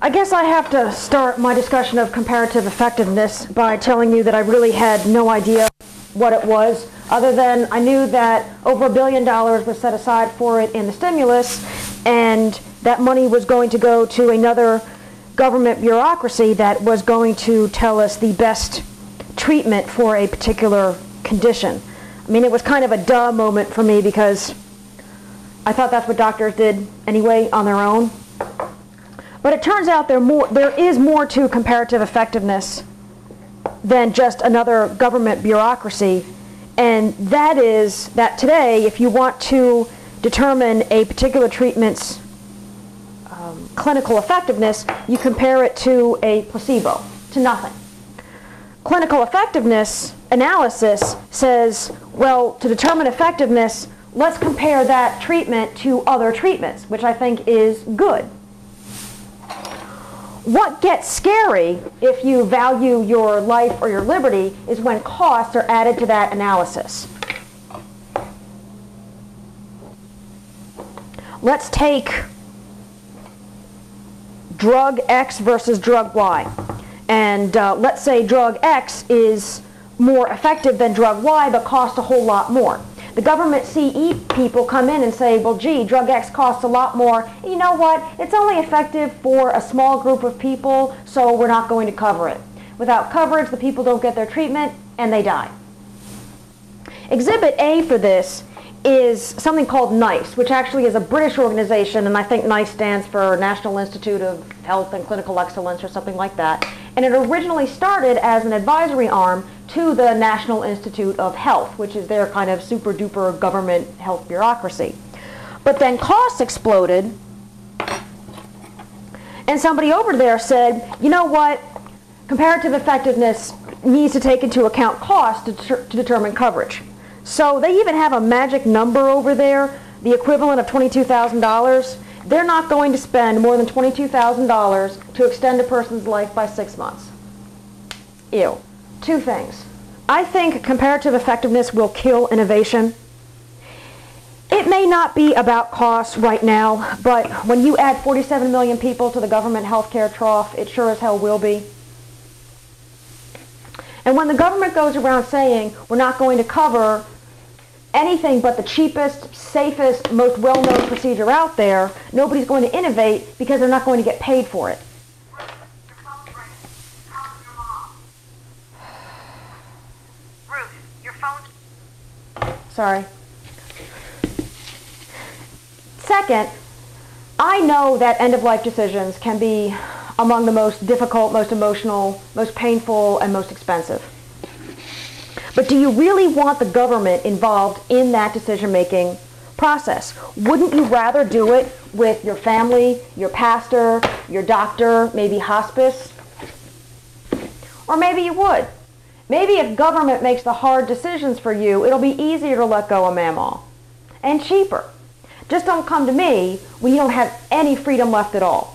I guess I have to start my discussion of comparative effectiveness by telling you that I really had no idea what it was, other than I knew that over $1 billion was set aside for it in the stimulus, and that money was going to go to another government bureaucracy that was going to tell us the best treatment for a particular condition. I mean, it was kind of a duh moment for me because I thought that's what doctors did anyway on their own. But it turns out there is more to comparative effectiveness than just another government bureaucracy, and that is that today, if you want to determine a particular treatment's clinical effectiveness, you compare it to a placebo, to nothing. Clinical effectiveness analysis says, well, to determine effectiveness, let's compare that treatment to other treatments, which I think is good. What gets scary if you value your life or your liberty is when costs are added to that analysis. Let's take drug X versus drug Y. And let's say drug X is more effective than drug Y but costs a whole lot more. The government CE people come in and say, well, gee, drug X costs a lot more. And you know what? It's only effective for a small group of people, so we're not going to cover it. Without coverage, the people don't get their treatment, and they die. Exhibit A for this is something called NICE, which actually is a British organization, and I think NICE stands for National Institute of Health and Clinical Excellence or something like that. And it originally started as an advisory arm to the National Institute of Health, which is their kind of super duper government health bureaucracy. But then costs exploded, and somebody over there said, you know what, comparative effectiveness needs to take into account cost to determine coverage. So they even have a magic number over there, the equivalent of $22,000. They're not going to spend more than $22,000 to extend a person's life by 6 months. Ew. Two things. I think comparative effectiveness will kill innovation. It may not be about cost right now, but when you add 47 million people to the government healthcare trough, it sure as hell will be. And when the government goes around saying we're not going to cover anything but the cheapest, safest, most well-known procedure out there, nobody's going to innovate because they're not going to get paid for it. Sorry. Second, I know that end-of-life decisions can be among the most difficult, most emotional, most painful, and most expensive. But do you really want the government involved in that decision-making process? Wouldn't you rather do it with your family, your pastor, your doctor, maybe hospice? Or maybe you would. Maybe if government makes the hard decisions for you, it'll be easier to let go of mammal. And cheaper. Just don't come to me when you don't have any freedom left at all.